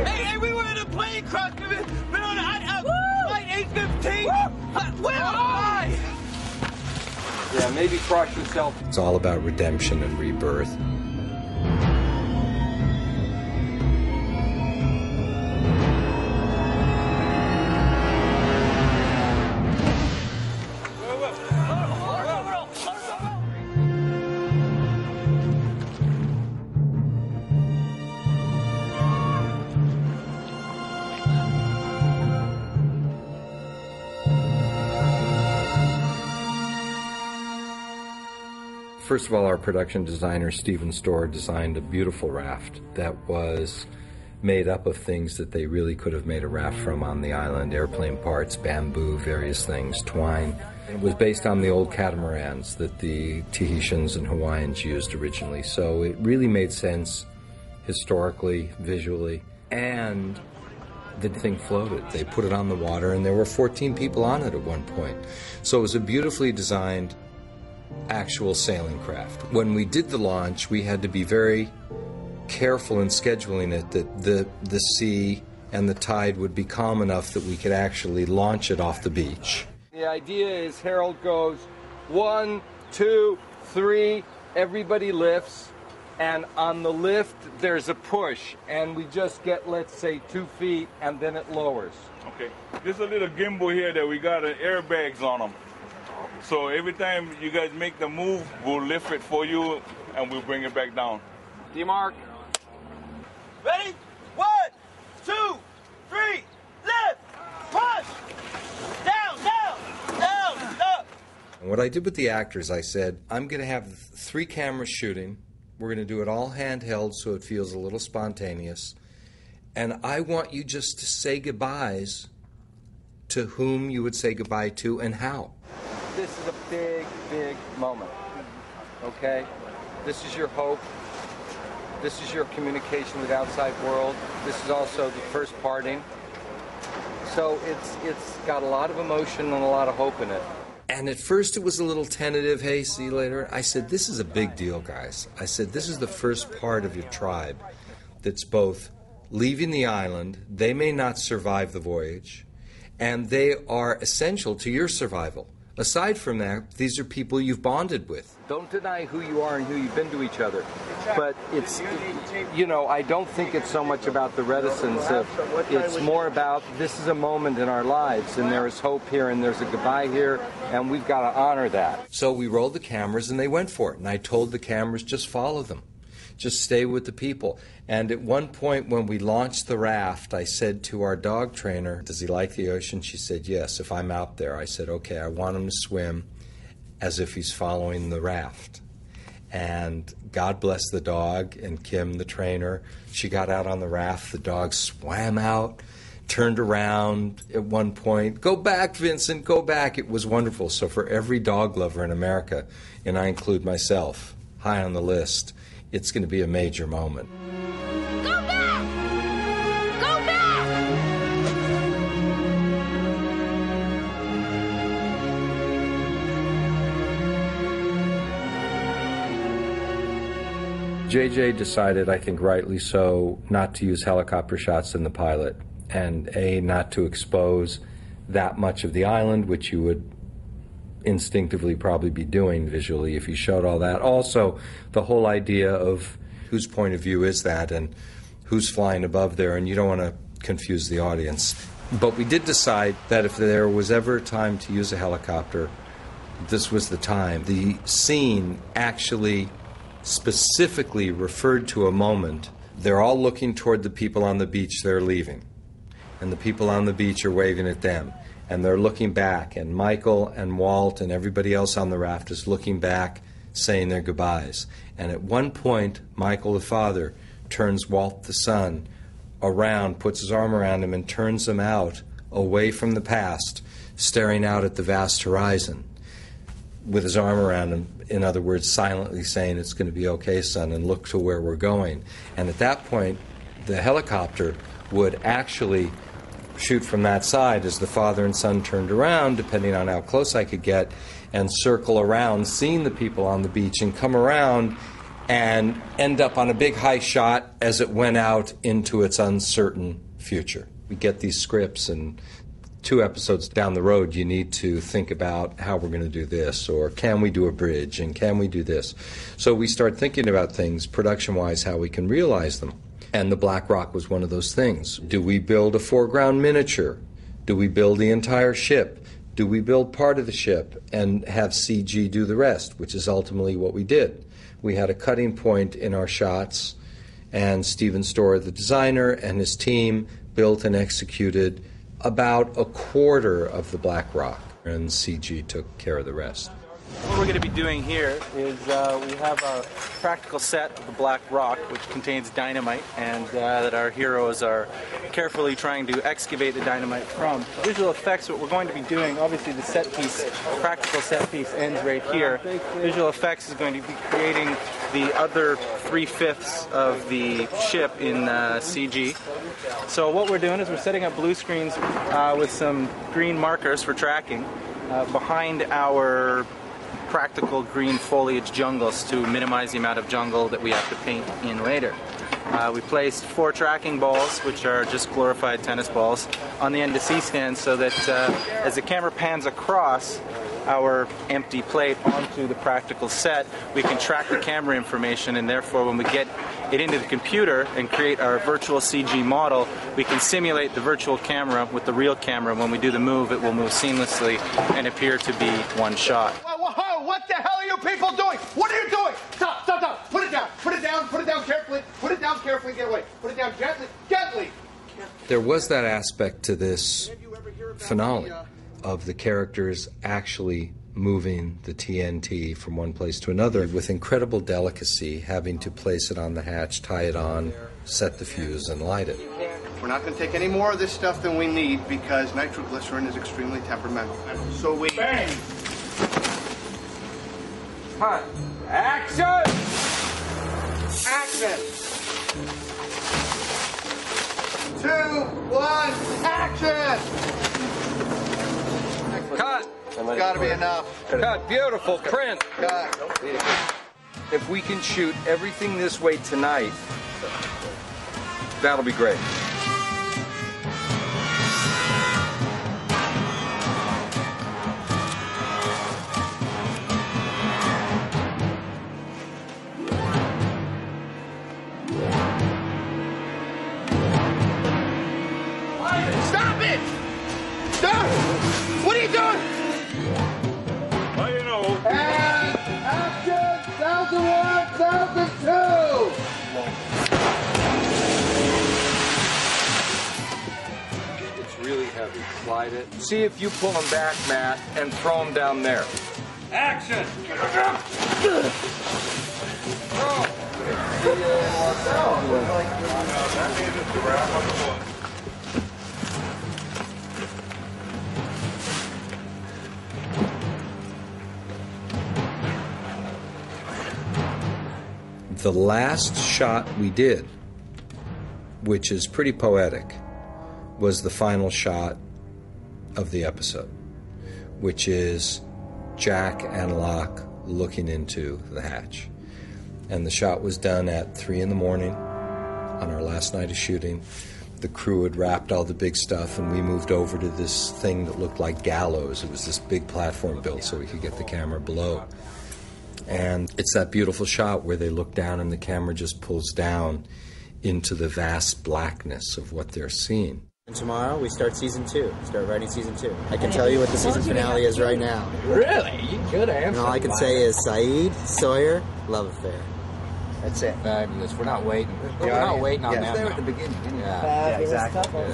Hey, we were in a plane crash. Been on flight 815. Where am I? Yeah, maybe cross yourself. It's all about redemption and rebirth. First of all, our production designer, Stephen Storr, designed a beautiful raft that was made up of things that they really could have made a raft from on the island: airplane parts, bamboo, various things, twine. It was based on the old catamarans that the Tahitians and Hawaiians used originally, so it really made sense historically, visually, and the thing floated. They put it on the water, and there were 14 people on it at one point. So it was a beautifully designed actual sailing craft. When we did the launch, we had to be very careful in scheduling it that the sea and the tide would be calm enough that we could actually launch it off the beach. The idea is Harold goes 1, 2, 3, everybody lifts, and on the lift there's a push, and we just get, let's say, 2 feet, and then it lowers. Okay. There's a little gimbal here that we got airbags on them. So every time you guys make the move, we'll lift it for you and we'll bring it back down. D-Mark. Ready? 1, 2, 3, lift, push, down, down, down, up. And what I did with the actors, I said, I'm going to have 3 cameras shooting. We're going to do it all handheld so it feels a little spontaneous. And I want you just to say goodbyes to whom you would say goodbye to and how. This is a big, big moment, okay? This is your hope. This is your communication with the outside world. This is also the first parting. So it's got a lot of emotion and a lot of hope in it. And at first it was a little tentative, hey, see you later. I said, this is a big deal, guys. I said, this is the first part of your tribe that's both leaving the island, they may not survive the voyage, and they are essential to your survival. Aside from that, these are people you've bonded with. Don't deny who you are and who you've been to each other. But it's, I don't think it's so much about the reticence. It's more about this is a moment in our lives, and there is hope here, and there's a goodbye here, and we've got to honor that. So we rolled the cameras, and they went for it. And I told the cameras, just follow them. Just stay with the people. And at one point when we launched the raft, I said to our dog trainer, does he like the ocean? She said, yes, if I'm out there. I said, okay, I want him to swim as if he's following the raft. And God bless the dog, and Kim, the trainer, she got out on the raft. The dog swam out, turned around at one point. Go back, Vincent, go back. It was wonderful. So for every dog lover in America, and I include myself, high on the list, it's going to be a major moment. Go back! Go back! JJ decided, I think rightly so, not to use helicopter shots in the pilot, and not to expose that much of the island, which you would instinctively probably be doing visually if you showed all that. Also, the whole idea of whose point of view is that and who's flying above there, and you don't want to confuse the audience. But we did decide that if there was ever a time to use a helicopter, this was the time. The scene actually specifically referred to a moment. They're all looking toward the people on the beach they're leaving, and the people on the beach are waving at them. And they're looking back, and Michael and Walt and everybody else on the raft is looking back, saying their goodbyes. And at one point, Michael, the father, turns Walt, the son, around, puts his arm around him, and turns him out, away from the past, staring out at the vast horizon, with his arm around him, in other words, silently saying, it's going to be okay, son, and look to where we're going. And at that point, the helicopter would actually shoot from that side as the father and son turned around, depending on how close I could get, and circle around, seeing the people on the beach, and come around and end up on a big high shot as it went out into its uncertain future. We get these scripts, and 2 episodes down the road, you need to think about how we're going to do this, or can we do a bridge, and can we do this? So we start thinking about things, production-wise, how we can realize them. And the Black Rock was one of those things. Do we build a foreground miniature? Do we build the entire ship? Do we build part of the ship and have CG do the rest, which is ultimately what we did. We had a cutting point in our shots, and Stephen Storer, the designer, and his team built and executed about a quarter of the Black Rock, and CG took care of the rest. What we're going to be doing here is we have a practical set of the Black Rock, which contains dynamite, and that our heroes are carefully trying to excavate the dynamite from. Visual effects, what we're going to be doing, obviously the set piece, practical set piece ends right here. Visual effects is going to be creating the other 3/5 of the ship in CG. So what we're doing is we're setting up blue screens with some green markers for tracking behind our practical green foliage jungles to minimize the amount of jungle that we have to paint in later. We placed 4 tracking balls, which are just glorified tennis balls, on the end of C-stands so that as the camera pans across our empty plate onto the practical set, we can track the camera information, and therefore when we get it into the computer and create our virtual CG model, we can simulate the virtual camera with the real camera. When we do the move, it will move seamlessly and appear to be one shot. Whoa, what the hell are you people doing? What are you doing? Stop. Put it down. Put it down carefully. Put it down carefully. Get away. Put it down gently. There was that aspect to this finale of the characters actually moving the TNT from one place to another with incredible delicacy, having to place it on the hatch, tie it on, set the fuse, and light it. We're not going to take any more of this stuff than we need because nitroglycerin is extremely temperamental. So we... Bang! Cut. Action! Action! 2, 1, action! Cut. It's got to be enough. Cut. Beautiful print. Cut. If we can shoot everything this way tonight, that'll be great. Stop it! Stop! What are you doing? Well, you know. And action! 1001, 1002! It's really heavy. Slide it. See if you pull them back, Matt, and throw them down there. Action! The last shot we did, which is pretty poetic, was the final shot of the episode, which is Jack and Locke looking into the hatch. And the shot was done at 3 in the morning on our last night of shooting. The crew had wrapped all the big stuff, and we moved over to this thing that looked like gallows. It was this big platform built so we could get the camera below. And it's that beautiful shot where they look down and the camera just pulls down into the vast blackness of what they're seeing. And tomorrow we start season 2. Start writing season 2. I can tell you what the season finale is right now. Really? You could answer. And all I can say is Saeed, Sawyer, love affair. That's it. Fabulous. We're not waiting. We're not waiting on that. There at the beginning. Yeah, exactly.